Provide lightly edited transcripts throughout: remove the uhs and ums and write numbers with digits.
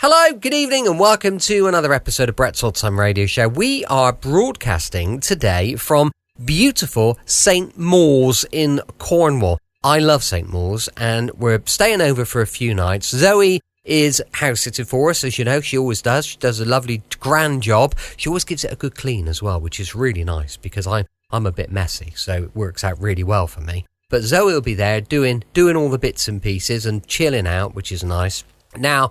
Hello, good evening, and welcome to another episode of Brett's Old Time Radio Show. We are broadcasting today from beautiful St. Mawes in Cornwall. I love St. Mawes, and we're staying over for a few nights. Zoe is house-sitting for us, as you know, she always does. She does a lovely, grand job. She always gives it a good clean as well, which is really nice, because I'm a bit messy, so it works out really well for me. But Zoe will be there doing all the bits and pieces and chilling out, which is nice. Now,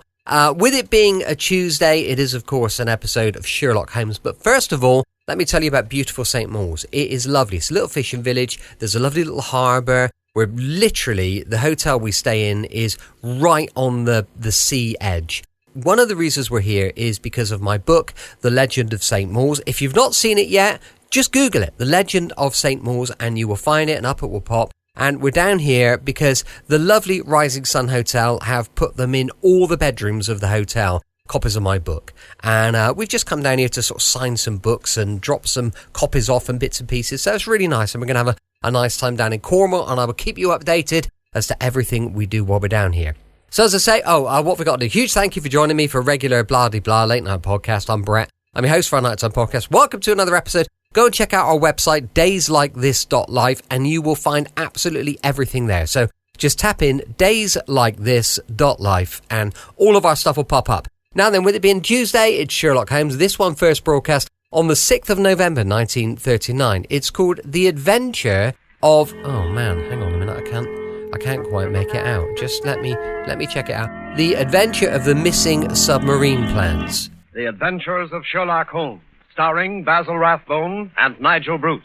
with it being a Tuesday, it is, of course, an episode of Sherlock Holmes. But first of all, let me tell you about beautiful St. Mawes. It is lovely. It's a little fishing village. There's a lovely little harbour where literally the hotel we stay in is right on the sea edge. One of the reasons we're here is because of my book, The Legend of St. Mawes. If you've not seen it yet, just Google it, The Legend of St. Mawes, and you will find it, and up it will pop. And we're down here because the lovely Rising Sun Hotel have put them in all the bedrooms of the hotel, copies of my book. And we've just come down here to sort of sign some books and drop some copies off and bits and pieces. So it's really nice. And we're going to have a nice time down in Cornwall. And I will keep you updated as to everything we do while we're down here. So as I say, what we got to do? Huge thank you for joining me for a regular blah-de-blah late night podcast. I'm Brett. I'm your host for our Nighttime Podcast. Welcome to another episode. Go and check out our website, dayslikethis.life, and you will find absolutely everything there. So just tap in dayslikethis.life and all of our stuff will pop up. Now then, with it being Tuesday, it's Sherlock Holmes. This one first broadcast on the 6th of November, 1939. It's called The Adventure of... Oh man, hang on a minute, I can't quite make it out. Just let me check it out. The Adventure of the Missing Submarine Plans. The Adventures of Sherlock Holmes, starring Basil Rathbone and Nigel Bruce.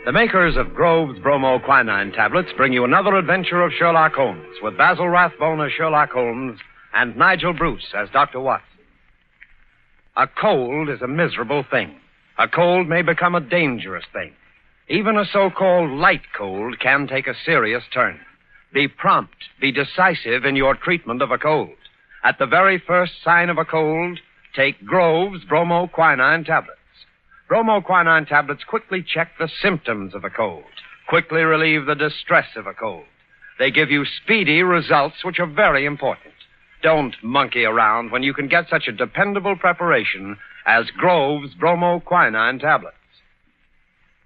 The makers of Grove's bromoquinine tablets bring you another adventure of Sherlock Holmes, with Basil Rathbone as Sherlock Holmes and Nigel Bruce as Dr. Watson. A cold is a miserable thing. A cold may become a dangerous thing. Even a so-called light cold can take a serious turn. Be prompt, be decisive in your treatment of a cold. At the very first sign of a cold, take Grove's bromoquinine tablets. Bromoquinine tablets quickly check the symptoms of a cold, quickly relieve the distress of a cold. They give you speedy results, which are very important. Don't monkey around when you can get such a dependable preparation as Grove's bromoquinine tablets.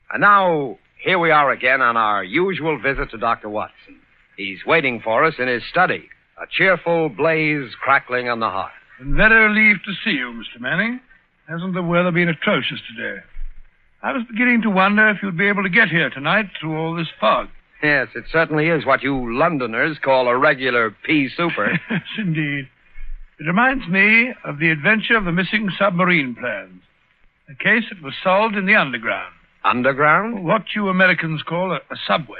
And now, here we are again on our usual visit to Dr. Watson. He's waiting for us in his study, a cheerful blaze crackling on the hearth. I'm very relieved to see you, Mr. Manning. Hasn't the weather been atrocious today? I was beginning to wonder if you'd be able to get here tonight through all this fog. Yes, it certainly is what you Londoners call a regular pea super. Yes, indeed. It reminds me of the adventure of the missing submarine plans. A case that was solved in the underground. Underground? What you Americans call a subway.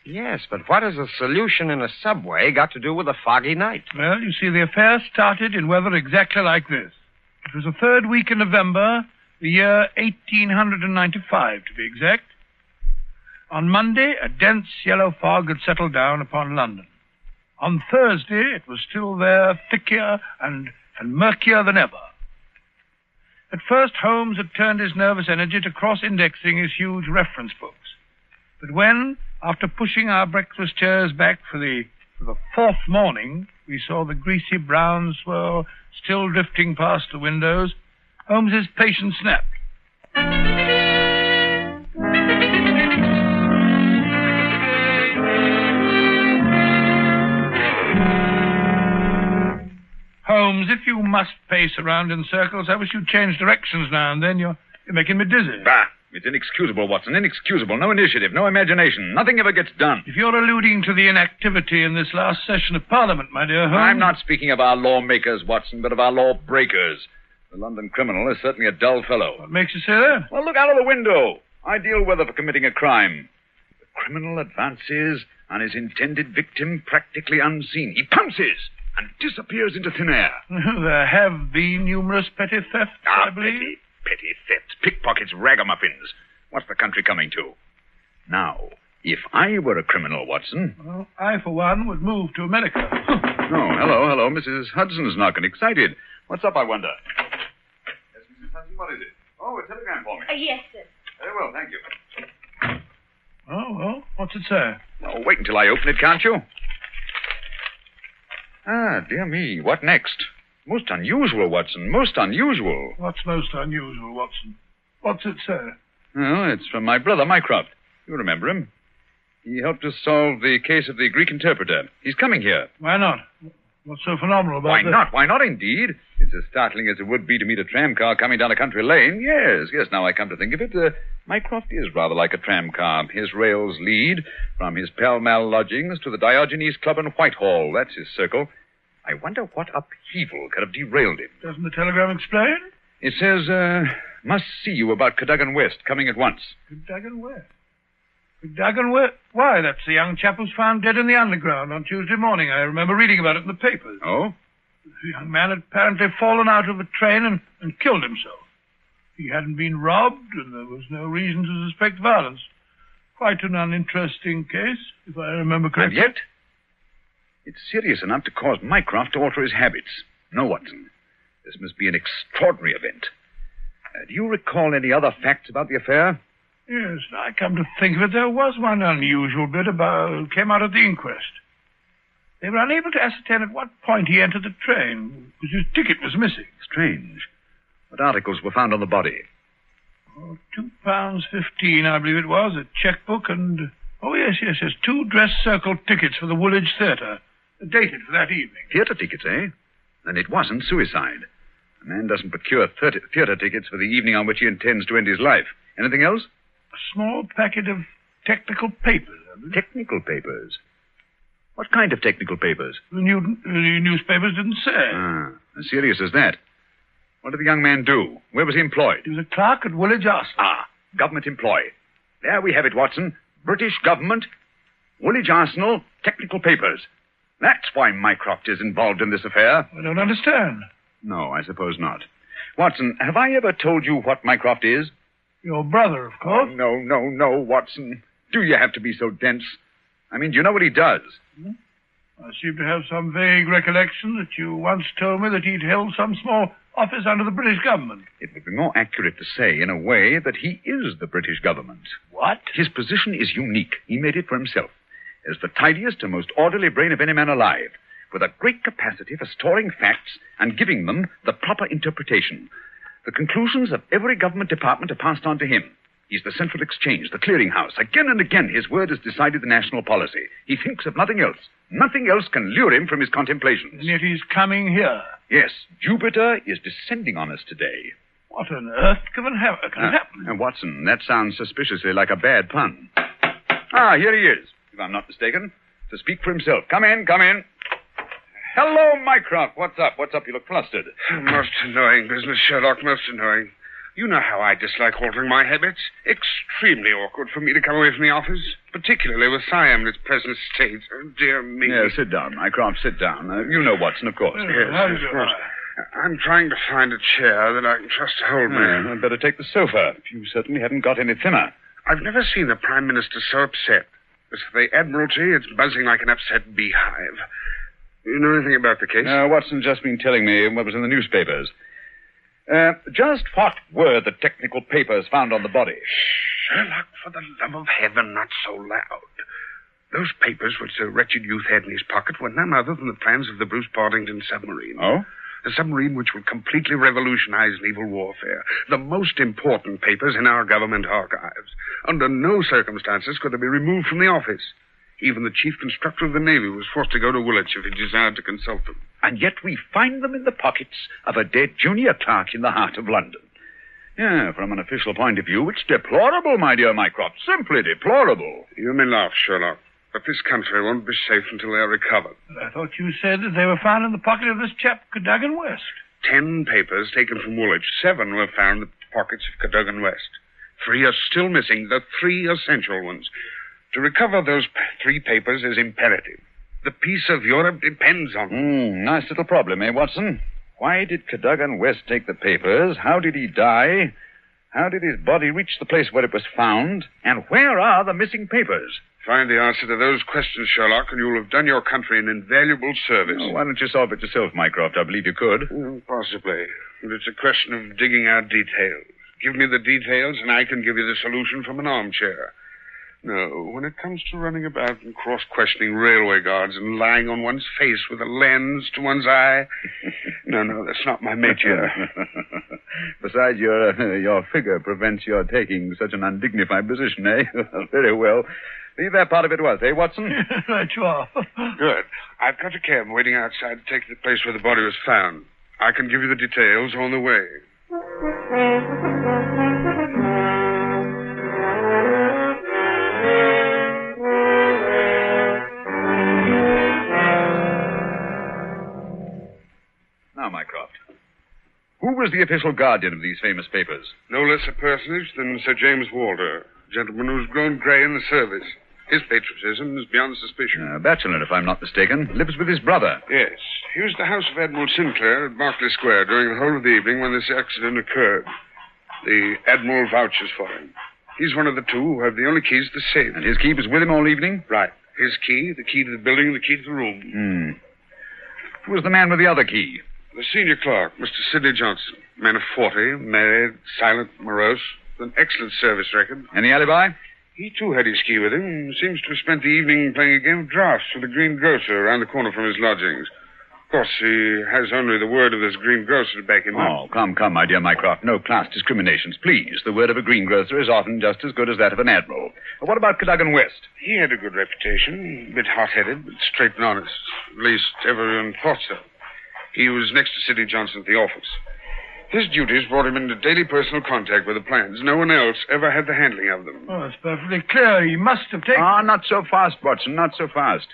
Yes, but what has a solution in a subway got to do with a foggy night? Well, you see, the affair started in weather exactly like this. It was the third week in November, the year 1895, to be exact. On Monday, a dense yellow fog had settled down upon London. On Thursday, it was still there, thicker and murkier than ever. At first, Holmes had turned his nervous energy to cross-indexing his huge reference books. But when, after pushing our breakfast chairs back for the fourth morning, we saw the greasy brown swirl still drifting past the windows, Holmes's patience snapped. Holmes, if you must pace around in circles, I wish you'd change directions now and then. You're making me dizzy. Bah! It's inexcusable, Watson. Inexcusable. No initiative, no imagination. Nothing ever gets done. If you're alluding to the inactivity in this last session of Parliament, my dear Holmes... I'm not speaking of our lawmakers, Watson, but of our lawbreakers. The London criminal is certainly a dull fellow. What makes you say that? Well, look out of the window. Ideal weather for committing a crime. The criminal advances on his intended victim practically unseen. He pounces and disappears into thin air. There have been numerous petty thefts, I believe. Petty thefts, pickpockets, ragamuffins. What's the country coming to? Now, if I were a criminal, Watson... Well, I, for one, would move to America. Oh, hello. Mrs. Hudson's knocking. Excited. What's up, I wonder? Yes, Mrs. Hudson? is it? Oh, a telegram for me. Yes, sir. Very well, thank you. Oh, well, what's it say? Oh, wait until I open it, can't you? Ah, dear me, what next? Most unusual, Watson, most unusual. What's most unusual, Watson? What's it say? Well, it's from my brother, Mycroft. You remember him. He helped us solve the case of the Greek interpreter. He's coming here. Why not? What's so phenomenal about Why that? not? Why not, indeed? It's as startling as it would be to meet a tram car coming down a country lane. Yes, now I come to think of it. Mycroft is rather like a tram car. His rails lead from his Pall Mall lodgings to the Diogenes Club in Whitehall. That's his circle. I wonder what upheaval could have derailed him. Doesn't the telegram explain? It says, must see you about Cadogan West, coming at once. Cadogan West? Cadogan West? Why, that's the young chap who's found dead in the underground on Tuesday morning. I remember reading about it in the papers. Oh? The young man had apparently fallen out of a train and killed himself. He hadn't been robbed, and there was no reason to suspect violence. Quite an uninteresting case, if I remember correctly. And yet, it's serious enough to cause Mycroft to alter his habits. No, Watson. This must be an extraordinary event. Do you recall any other facts about the affair? Yes, I come to think of it, there was one unusual bit came out at the inquest. They were unable to ascertain at what point he entered the train, because his ticket was missing. Strange. What articles were found on the body? Oh, £2.15, I believe it was, a checkbook, and... Oh, yes, 2 dress circle tickets for the Woolwich Theatre, dated for that evening. Theatre tickets, eh? Then it wasn't suicide. A man doesn't procure theatre tickets for the evening on which he intends to end his life. Anything else? A small packet of technical papers. Technical papers? What kind of technical papers? The newspapers didn't say. Ah, as serious as that. What did the young man do? Where was he employed? He was a clerk at Woolwich Arsenal. Ah, government employee. There we have it, Watson. British government, Woolwich Arsenal, technical papers. That's why Mycroft is involved in this affair. I don't understand. No, I suppose not. Watson, have I ever told you what Mycroft is? Your brother, of course. Oh, no, Watson. Do you have to be so dense? I mean, do you know what he does? I seem to have some vague recollection that you once told me that he'd held some small office under the British government. It would be more accurate to say, in a way, that he is the British government. What? His position is unique. He made it for himself. As the tidiest and most orderly brain of any man alive, with a great capacity for storing facts and giving them the proper interpretation. The conclusions of every government department are passed on to him. He's the central exchange, the clearinghouse. Again and again, his word has decided the national policy. He thinks of nothing else. Nothing else can lure him from his contemplations. And yet he's coming here. Yes, Jupiter is descending on us today. What on earth can happen? Watson, that sounds suspiciously like a bad pun. Ah, here he is, if I'm not mistaken, to speak for himself. Come in. Hello, Mycroft. What's up? You look flustered. Most annoying business, Sherlock, most annoying. You know how I dislike altering my habits. Extremely awkward for me to come away from the office, particularly with Siam in its present state. Oh, dear me. Yeah, sit down, Mycroft, sit down. You know Watson, of course. Yes, of course. I'm trying to find a chair that I can trust to hold me. I'd better take the sofa. You certainly haven't got any thinner. I've never seen the Prime Minister so upset. As for the Admiralty, it's buzzing like an upset beehive. You know anything about the case? Watson's just been telling me what was in the newspapers. Just what were the technical papers found on the body? Sherlock, for the love of heaven, not so loud. Those papers which the wretched youth had in his pocket were none other than the plans of the Bruce Partington submarine. Oh? A submarine which would completely revolutionize naval warfare. The most important papers in our government archives. Under no circumstances could they be removed from the office. Even the chief constructor of the Navy was forced to go to Woolwich if he desired to consult them. And yet we find them in the pockets of a dead junior clerk in the heart of London. Yeah, from an official point of view, it's deplorable, my dear Mycroft. Simply deplorable. You may laugh, Sherlock, but this country won't be safe until they are recovered. I thought you said that they were found in the pocket of this chap, Cadogan West. 10 papers taken from Woolwich. 7 were found in the pockets of Cadogan West. 3 are still missing, the 3 essential ones. To recover those 3 papers is imperative. The peace of Europe depends on them. Nice little problem, eh, Watson? Why did Cadogan West take the papers? How did he die? How did his body reach the place where it was found? And where are the missing papers? Find the answer to those questions, Sherlock, and you'll have done your country an invaluable service. Why don't you solve it yourself, Mycroft? I believe you could. Possibly. But it's a question of digging out details. Give me the details, and I can give you the solution from an armchair. No, when it comes to running about and cross-questioning railway guards and lying on one's face with a lens to one's eye, no, that's not my métier. Besides, your figure prevents your taking such an undignified position, eh? Very well. Leave that part of it was, eh, Watson? Right you are. Good. I've got a cab waiting outside to take you to the place where the body was found. I can give you the details on the way. Now, Mycroft, who was the official guardian of these famous papers? No less a personage than Sir James Walter, a gentleman who's grown grey in the service. His patriotism is beyond suspicion. A bachelor, if I'm not mistaken, lives with his brother. Yes. He was at the house of Admiral Sinclair at Berkeley Square during the whole of the evening when this accident occurred. The Admiral vouches for him. He's one of the two who have the only keys to the safe. And his key was with him all evening? Right. His key, the key to the building, the key to the room. Who was the man with the other key? The senior clerk, Mr. Sidney Johnson. Man of 40, married, silent, morose, with an excellent service record. Any alibi? He, too, had his key with him. Seems to have spent the evening playing a game of drafts with a greengrocer around the corner from his lodgings. Of course, he has only the word of this greengrocer to back him up. Oh, come, my dear Mycroft. No class discriminations, please. The word of a greengrocer is often just as good as that of an admiral. What about Cadogan West? He had a good reputation. A bit hot-headed, but straight and honest. At least, everyone thought so. He was next to Sidney Johnson at the office. His duties brought him into daily personal contact with the plans. No one else ever had the handling of them. Oh, it's perfectly clear. He must have taken... Not so fast, Watson, not so fast.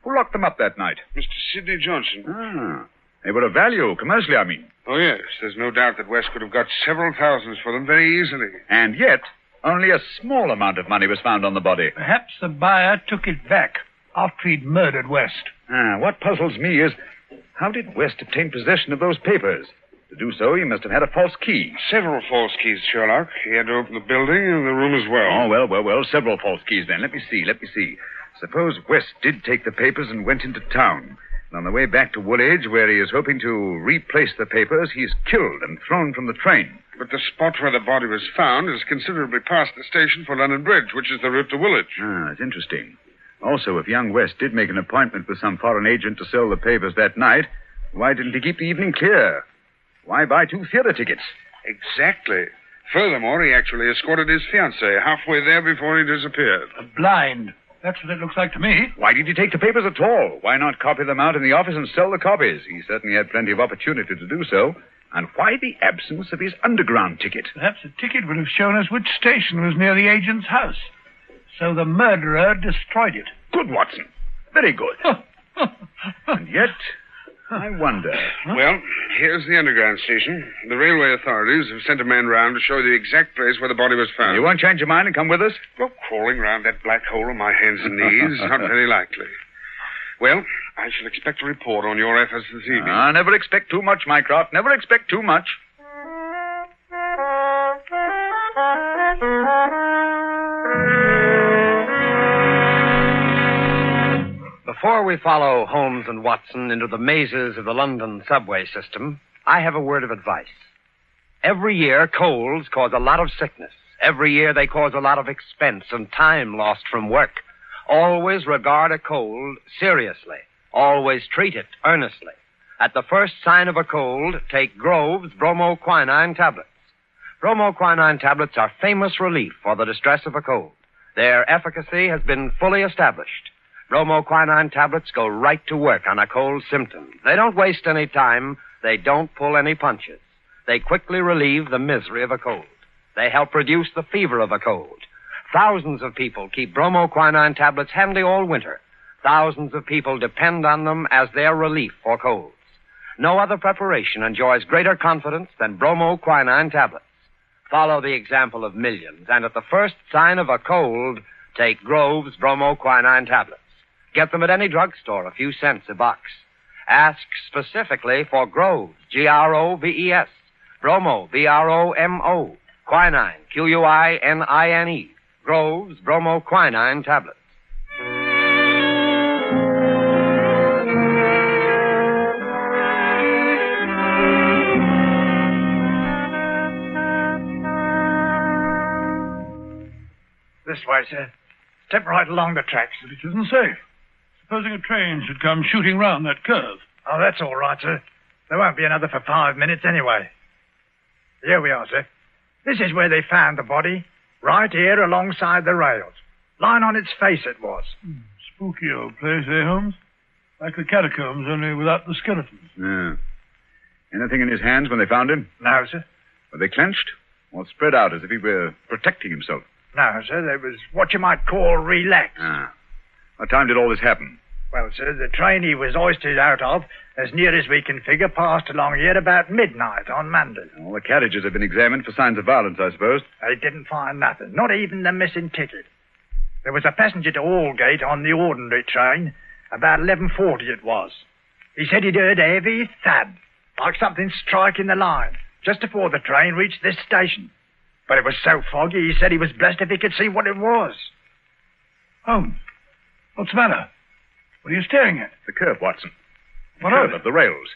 Who locked them up that night? Mr. Sidney Johnson. They were of value, commercially, I mean. Oh, yes. There's no doubt that West could have got several thousands for them very easily. And yet, only a small amount of money was found on the body. Perhaps the buyer took it back after he'd murdered West. What puzzles me is, how did West obtain possession of those papers? To do so, he must have had a false key. Several false keys, Sherlock. He had to open the building and the room as well. Oh, well. Several false keys, then. Let me see. Suppose West did take the papers and went into town. And on the way back to Woolwich, where he is hoping to replace the papers, he's killed and thrown from the train. But the spot where the body was found is considerably past the station for London Bridge, which is the route to Woolwich. That's interesting. Also, if young West did make an appointment with some foreign agent to sell the papers that night, why didn't he keep the evening clear? Why buy 2 theater tickets? Exactly. Furthermore, he actually escorted his fiancée halfway there before he disappeared. Blind. That's what it looks like to me. Why did he take the papers at all? Why not copy them out in the office and sell the copies? He certainly had plenty of opportunity to do so. And why the absence of his underground ticket? Perhaps the ticket would have shown us which station was near the agent's house. So the murderer destroyed it. Good, Watson. Very good. And yet, I wonder. Well, here's the underground station. The railway authorities have sent a man round to show the exact place where the body was found. You won't change your mind and come with us? Well, crawling round that black hole on my hands and knees, not very likely. Well, I shall expect a report on your efforts this evening. Never expect too much, Mycroft. Never expect too much. Before we follow Holmes and Watson into the mazes of the London subway system, I have a word of advice. Every year, colds cause a lot of sickness. Every year, they cause a lot of expense and time lost from work. Always regard a cold seriously. Always treat it earnestly. At the first sign of a cold, take Grove's bromoquinine tablets. Bromoquinine tablets are famous relief for the distress of a cold. Their efficacy has been fully established. Bromoquinine tablets go right to work on a cold symptom. They don't waste any time. They don't pull any punches. They quickly relieve the misery of a cold. They help reduce the fever of a cold. Thousands of people keep bromoquinine tablets handy all winter. Thousands of people depend on them as their relief for colds. No other preparation enjoys greater confidence than bromoquinine tablets. Follow the example of millions, and at the first sign of a cold, take Grove's bromoquinine tablets. Get them at any drugstore, a few cents a box. Ask specifically for Grove's, Groves, Bromo, Bromo, quinine, Quinine, Grove's bromoquinine tablets. This way, sir. Step right along the tracks. But it isn't safe. Supposing a train should come shooting round that curve. Oh, that's all right, sir. There won't be another for 5 minutes anyway. Here we are, sir. This is where they found the body. Right here alongside the rails. Lying on its face it was. Spooky old place, eh, Holmes? Like the catacombs, only without the skeletons. Yeah. Anything in his hands when they found him? No, sir. Were they clenched? Or spread out as if he were protecting himself? No, sir. They was what you might call relaxed. Ah. What time did all this happen? Well, sir, the train he was hoisted out of, as near as we can figure, passed along here about midnight on Monday. All the carriages have been examined for signs of violence, I suppose. They didn't find nothing, not even the missing ticket. There was a passenger to Aldgate on the ordinary train. About 11:40 it was. He said he'd heard a heavy thud, like something striking the line, just before the train reached this station. But it was so foggy, he said he was blessed if he could see what it was. Holmes, what's the matter? What are you staring at? The curve, Watson. What curve of it? of the rails.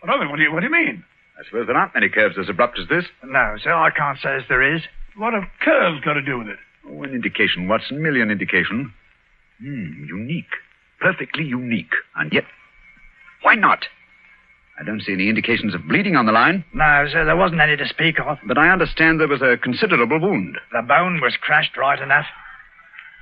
What of it? What do you mean? I suppose there aren't many curves as abrupt as this. No, sir, I can't say as there is. What have curves got to do with it? Oh, an indication, Watson. Merely an indication. Unique. Perfectly unique. And yet, why not? I don't see any indications of bleeding on the line. No, sir, there wasn't any to speak of. But I understand there was a considerable wound. The bone was crashed right enough.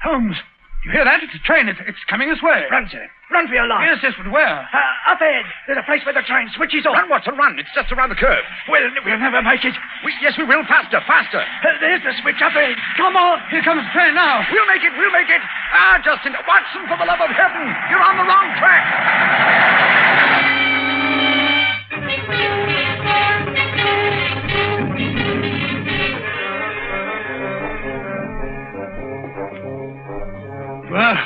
Holmes, you hear that? It's a train. It's coming this way. Run, sir. Run for your life. Yes, but where? Up ahead. There's a place where the train switches off. Run, Watson, run. It's just around the curve. We'll never make it. Yes, we will. Faster, faster. There's the switch up ahead. Come on. Here comes the train now. We'll make it. Ah, Justin. Watson, for the love of heaven. You're on the wrong track. Well,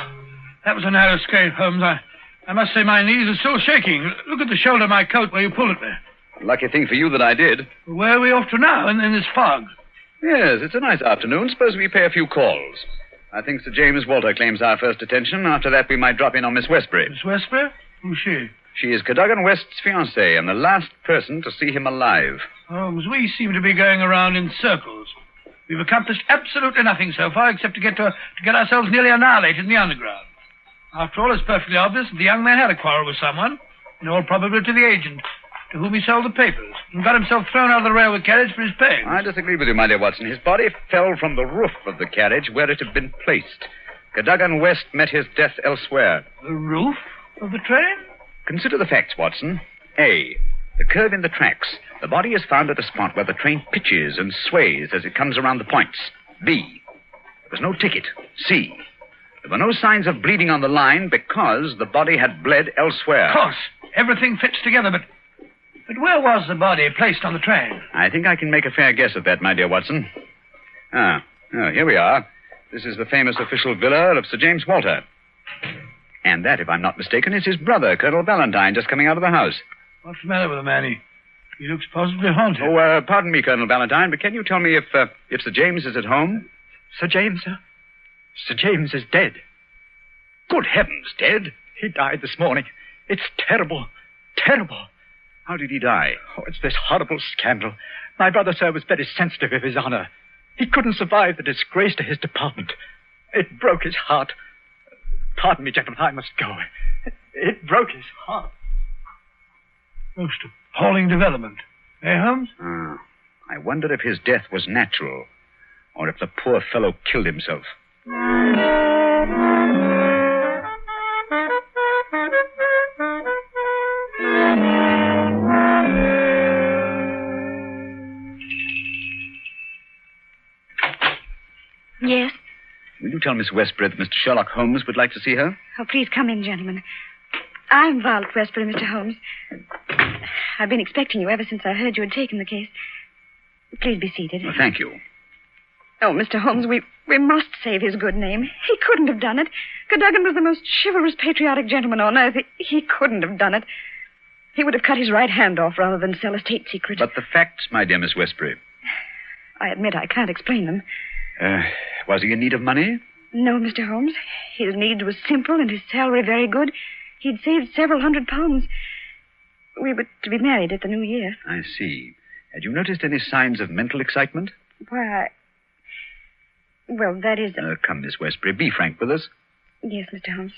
that was a narrow escape, Holmes. I must say my knees are still shaking. Look at the shoulder of my coat where you pulled at me. Lucky thing for you that I did. Where are we off to now in this fog? Yes, it's a nice afternoon. Suppose we pay a few calls. I think Sir James Walter claims our first attention. After that, we might drop in on Miss Westbury. Miss Westbury? Who's she? She is Cadogan West's fiancée and the last person to see him alive. Holmes, we seem to be going around in circles. We've accomplished absolutely nothing so far except to get ourselves nearly annihilated in the underground. After all, it's perfectly obvious that the young man had a quarrel with someone, in all probability the agent, to whom he sold the papers, and got himself thrown out of the railway carriage for his pains. I disagree with you, my dear Watson. His body fell from the roof of the carriage where it had been placed. Cadogan West met his death elsewhere. The roof of the train? Consider the facts, Watson. A, the curve in the tracks. The body is found at a spot where the train pitches and sways as it comes around the points. B, there was no ticket. C, there were no signs of bleeding on the line because the body had bled elsewhere. Of course. Everything fits together, but where was the body placed on the train? I think I can make a fair guess at that, my dear Watson. Here we are. This is the famous official villa of Sir James Walter. And that, if I'm not mistaken, is his brother, Colonel Valentine, just coming out of the house. What's the matter with the man? He looks positively haunted. Oh, pardon me, Colonel Valentine, but can you tell me if Sir James is at home? Sir James, sir? Sir James is dead. Good heavens, dead? He died this morning. It's terrible. Terrible. How did he die? Oh, it's this horrible scandal. My brother, sir, was very sensitive of his honor. He couldn't survive the disgrace to his department. It broke his heart. Pardon me, gentlemen, I must go. It broke his heart. Most appalling development. Eh, Holmes? I wonder if his death was natural, or if the poor fellow killed himself. Yes? Will you tell Miss Westbury that Mr. Sherlock Holmes would like to see her? Oh, please come in, gentlemen. I'm Violet Westbury, Mr. Holmes. I've been expecting you ever since I heard you had taken the case. Please be seated. Well, thank you. Oh, Mr. Holmes, we must save his good name. He couldn't have done it. Cadogan was the most chivalrous, patriotic gentleman on earth. He couldn't have done it. He would have cut his right hand off rather than sell a state secret. But the facts, my dear Miss Westbury. I admit I can't explain them. Was he in need of money? No, Mr. Holmes. His needs were simple and his salary very good. He'd saved several £100. We were to be married at the new year. I see. Had you noticed any signs of mental excitement? Why, Well, that is... Come, Miss Westbury, be frank with us. Yes, Mr. Holmes.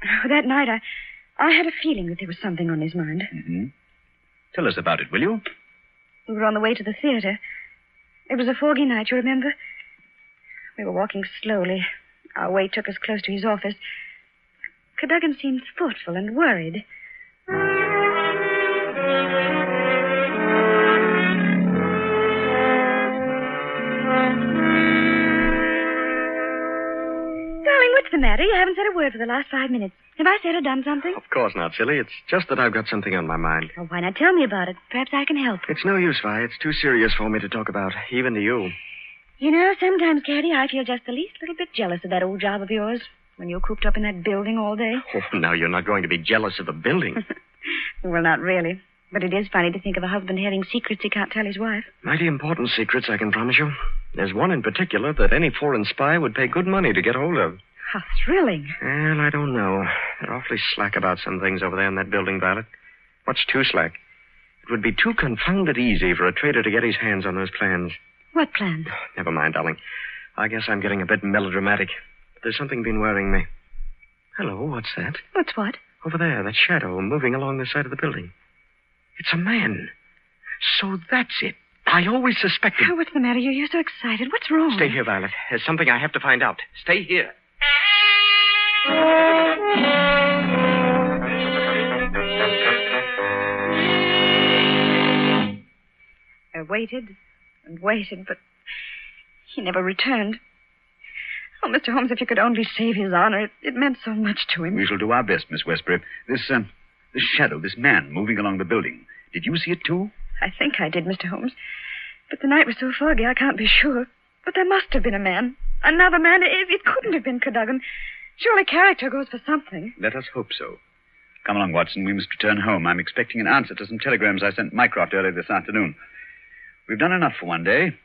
Oh, that night, I had a feeling that there was something on his mind. Mm-hmm. Tell us about it, will you? We were on the way to the theater. It was a foggy night, you remember? We were walking slowly. Our way took us close to his office. Cadogan seemed thoughtful and worried. Darling, what's the matter? You haven't said a word for the last 5 minutes. Have I said or done something? Of course not, silly. It's just that I've got something on my mind. Well, why not tell me about it? Perhaps I can help. It's no use, Vi. It's too serious for me to talk about, even to you. You know, sometimes, Caddy, I feel just the least little bit jealous of that old job of yours when you're cooped up in that building all day. Oh, now you're not going to be jealous of the building. Well, not really. But it is funny to think of a husband having secrets he can't tell his wife. Mighty important secrets, I can promise you. There's one in particular that any foreign spy would pay good money to get hold of. How thrilling. Well, I don't know. They're awfully slack about some things over there in that building, Violet. What's too slack? It would be too confounded easy for a traitor to get his hands on those plans. What plans? Never mind, darling. I guess I'm getting a bit melodramatic. But there's something been worrying me. Hello, what's that? What's what? Over there, that shadow moving along the side of the building. It's a man. So that's it. I always suspected... Oh, what's the matter? You're so excited. What's wrong? Stay here, Violet. There's something I have to find out. Stay here. I waited and waited, but he never returned. Oh, Mr. Holmes, if you could only save his honor, it meant so much to him. We shall do our best, Miss Westbury. This shadow, this man moving along the building. Did you see it, too? I think I did, Mr. Holmes. But the night was so foggy, I can't be sure. But there must have been a man. Another man. It couldn't have been Cadogan. Surely character goes for something. Let us hope so. Come along, Watson. We must return home. I'm expecting an answer to some telegrams I sent Mycroft early this afternoon. We've done enough for one day.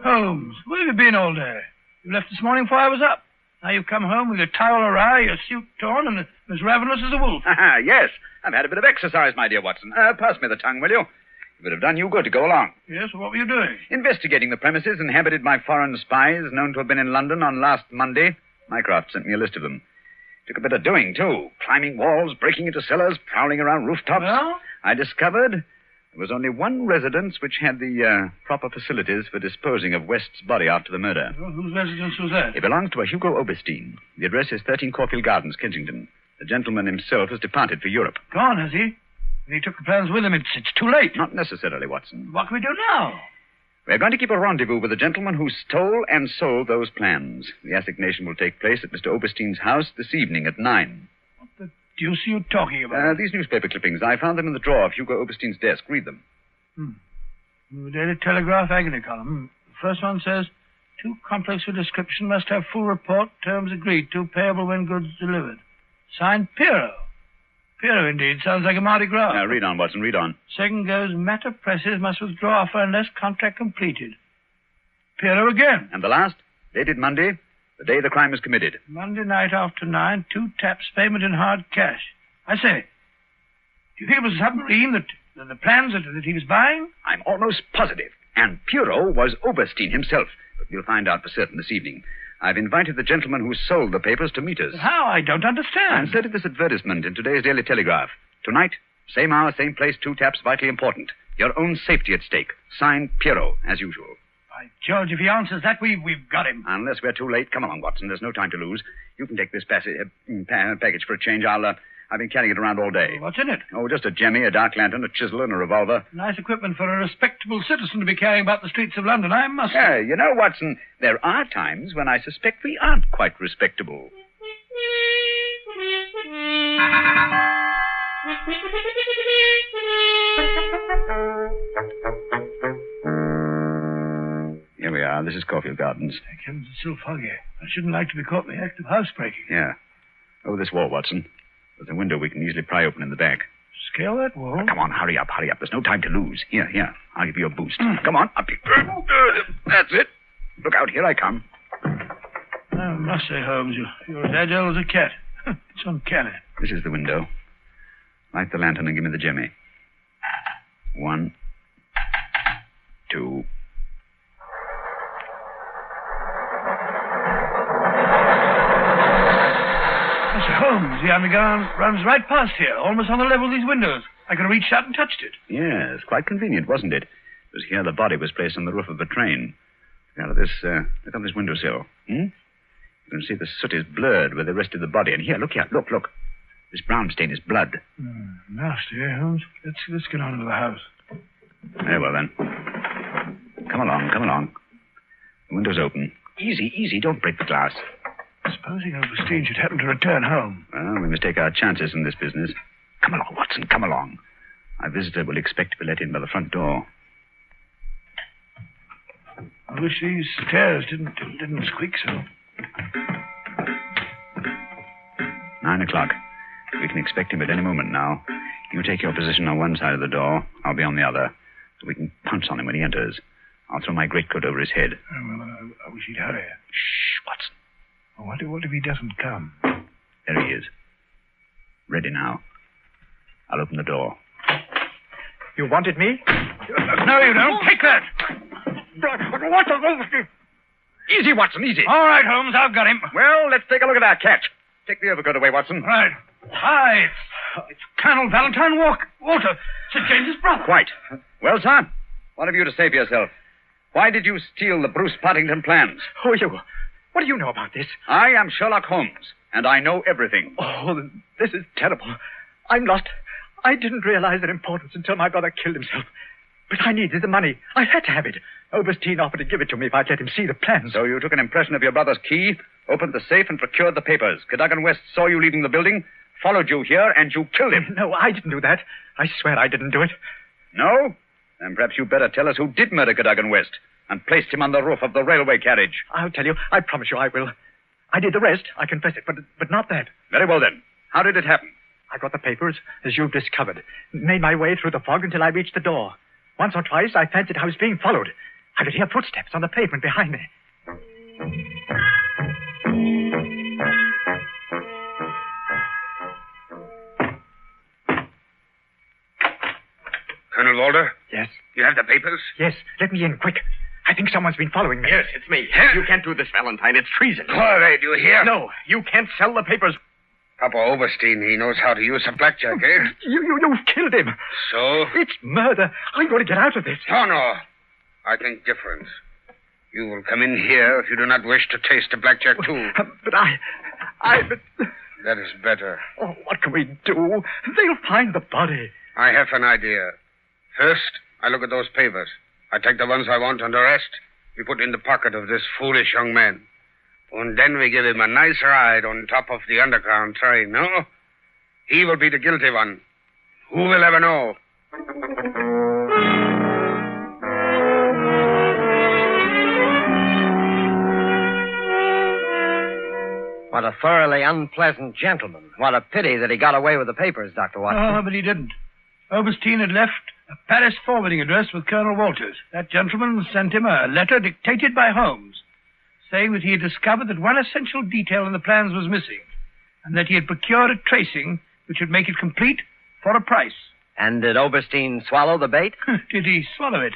Holmes, where have you been all day? You left this morning before I was up. Now you've come home with your towel awry, your suit torn, and as ravenous as a wolf. Yes, I've had a bit of exercise, my dear Watson. Pass me the tongue, will you? It would have done you good to go along. Yes, well, what were you doing? Investigating the premises inhabited by foreign spies known to have been in London on last Monday. Mycroft sent me a list of them. Took a bit of doing, too. Climbing walls, breaking into cellars, prowling around rooftops. Well? I discovered there was only one residence which had the proper facilities for disposing of West's body after the murder. Well, whose residence was that? It belongs to a Hugo Oberstein. The address is 13 Caulfield Gardens, Kensington. The gentleman himself has departed for Europe. Gone, has he? He took the plans with him. It's too late. Not necessarily, Watson. What can we do now? We're going to keep a rendezvous with the gentleman who stole and sold those plans. The assignation will take place at Mr. Oberstein's house this evening at 9. What the deuce are you talking about? These newspaper clippings. I found them in the drawer of Hugo Oberstein's desk. Read them. The Daily Telegraph agony column. The first one says, too complex for description, must have full report, terms agreed to, payable when goods delivered. Signed, Piero. Piero, indeed. Sounds like a Mardi Gras. Now, read on, Watson, read on. Second goes, matter presses must withdraw offer unless contract completed. Piero again. And the last, dated Monday, the day the crime was committed. Monday night after 9, 2 taps, payment in hard cash. I say, do you think it was a submarine the plans that he was buying? I'm almost positive. And Piero was Oberstein himself. But we'll find out for certain this evening. I've invited the gentleman who sold the papers to meet us. How? I don't understand. I inserted this advertisement in today's Daily Telegraph. Tonight, same hour, same place, 2 taps, vitally important. Your own safety at stake. Signed, Piero, as usual. By George, if he answers that, we've got him. Unless we're too late. Come along, Watson. There's no time to lose. You can take this package for a change. I've been carrying it around all day. What's in it? Oh, just a jemmy, a dark lantern, a chisel, and a revolver. Nice equipment for a respectable citizen to be carrying about the streets of London, I must say. Yeah, you know, Watson, there are times when I suspect we aren't quite respectable. Here we are. This is Caulfield Gardens. Thank heavens, it's so foggy. I shouldn't like to be caught in the act of housebreaking. Yeah. Over this wall, Watson. There's a window we can easily pry open in the back. Scale that wall? Come on, hurry up. There's no time to lose. Here. I'll give you a boost. Come on, up you. That's it. Look out, here I come. I must say, Holmes, you're as agile as a cat. It's uncanny. This is the window. Light the lantern and give me the jemmy. 1, 2. Mr. Holmes, the underground runs right past here, almost on the level of these windows. I could have reached out and touched it. Yes, quite convenient, wasn't it? It was here the body was placed on the roof of the train. Now, look on this windowsill. You can see the soot is blurred where they rested the body. And here, look. This brown stain is blood. Nasty, eh, Holmes? Let's get on into the house. Very well, then. Come along. The window's open. Easy, don't break the glass. Supposing Overstein should happen to return home. Well, we must take our chances in this business. Come along, Watson, come along. Our visitor will expect to be let in by the front door. I wish these stairs didn't squeak so. 9 o'clock. We can expect him at any moment now. You take your position on one side of the door. I'll be on the other. So we can pounce on him when he enters. I'll throw my greatcoat over his head. I wish he'd hurry. Shh, Watson. What if he doesn't come? There he is. Ready now. I'll open the door. You wanted me? No, you don't. Take that. Easy, Watson, easy. All right, Holmes, I've got him. Well, let's take a look at our catch. Take the overcoat away, Watson. Right. Hi, it's Colonel Valentine Walter, Sir James's brother. Quite. Well, sir, what have you to say for yourself? Why did you steal the Bruce Partington plans? Who are you? What do you know about this? I am Sherlock Holmes, and I know everything. Oh, this is terrible. I'm lost. I didn't realize their importance until my brother killed himself. But I needed the money. I had to have it. Overstein offered to give it to me if I'd let him see the plans. So you took an impression of your brother's key, opened the safe, and procured the papers. Cadogan West saw you leaving the building, followed you here, and you killed him. No, I didn't do that. I swear I didn't do it. No? Then perhaps you'd better tell us who did murder Cadogan West and placed him on the roof of the railway carriage. I'll tell you. I promise you I will. I did the rest. I confess it, but not that. Very well, then. How did it happen? I got the papers, as you've discovered. Made my way through the fog until I reached the door. Once or twice, I fancied I was being followed. I could hear footsteps on the pavement behind me. Colonel Walter? Yes? You have the papers? Yes. Let me in, quick. I think someone's been following me. Yes, it's me. You can't do this, Valentine. It's treason. Corey, do you hear? No, you can't sell the papers. Papa Overstein, he knows how to use a blackjack, eh? You've killed him. So? It's murder. I'm going to get out of this. No. I think different. You will come in here if you do not wish to taste a blackjack, too. But That is better. Oh, what can we do? They'll find the body. I have an idea. First, I look at those papers. I take the ones I want, and the rest we put in the pocket of this foolish young man. And then we give him a nice ride on top of the underground train, no? He will be the guilty one. Who will ever know? What a thoroughly unpleasant gentleman. What a pity that he got away with the papers, Dr. Watson. Oh, but he didn't. Overstein had left a Paris forwarding address with Colonel Walters. That gentleman sent him a letter dictated by Holmes, saying that he had discovered that one essential detail in the plans was missing, and that he had procured a tracing which would make it complete for a price. And did Overstein swallow the bait? Did he swallow it?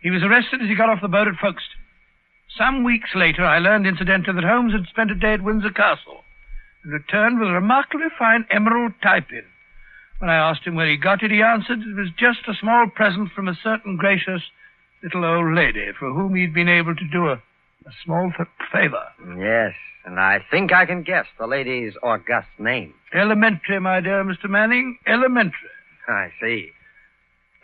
He was arrested as he got off the boat at Folkestone. Some weeks later, I learned, incidentally, that Holmes had spent a day at Windsor Castle and returned with a remarkably fine emerald tie-pin. When I asked him where he got it, he answered it was just a small present from a certain gracious little old lady for whom he'd been able to do a small favor. Yes, and I think I can guess the lady's august name. Elementary, my dear Mr. Manning, elementary. I see.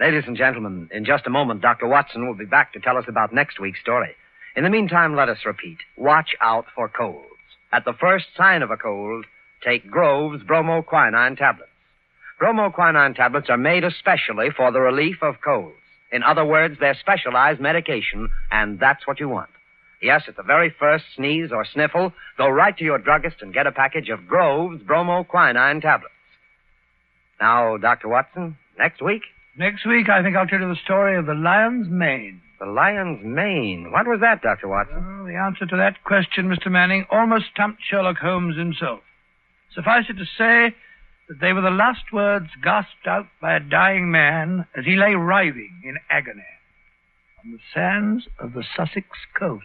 Ladies and gentlemen, in just a moment, Dr. Watson will be back to tell us about next week's story. In the meantime, let us repeat. Watch out for colds. At the first sign of a cold, take Grove's bromoquinine tablets. Bromoquinine tablets are made especially for the relief of colds. In other words, they're specialized medication, and that's what you want. Yes, at the very first sneeze or sniffle, go right to your druggist and get a package of Grove's bromoquinine tablets. Now, Dr. Watson, next week? Next week, I think I'll tell you the story of the lion's mane. The lion's mane. What was that, Dr. Watson? Well, the answer to that question, Mr. Manning, almost stumped Sherlock Holmes himself. Suffice it to say that they were the last words gasped out by a dying man as he lay writhing in agony on the sands of the Sussex coast.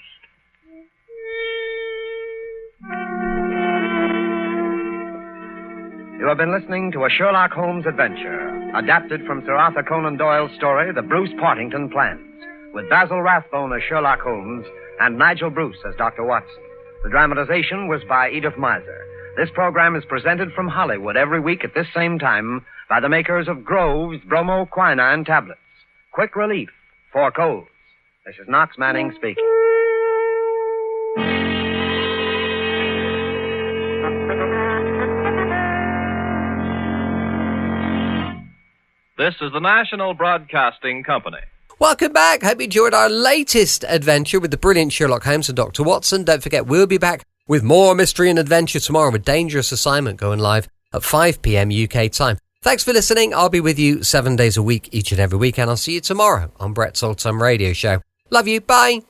You have been listening to a Sherlock Holmes adventure, adapted from Sir Arthur Conan Doyle's story, The Bruce Partington Plans, with Basil Rathbone as Sherlock Holmes and Nigel Bruce as Dr. Watson. The dramatization was by Edith Miser. This program is presented from Hollywood every week at this same time by the makers of Grove's bromoquinine tablets. Quick relief for colds. This is Knox Manning speaking. This is the National Broadcasting Company. Welcome back. Hope you enjoyed our latest adventure with the brilliant Sherlock Holmes and Dr. Watson. Don't forget, we'll be back with more mystery and adventure tomorrow with Dangerous Assignment going live at 5 p.m. UK time. Thanks for listening. I'll be with you 7 days a week, each and every week, and I'll see you tomorrow on Brett's Old Time Radio Show. Love you. Bye.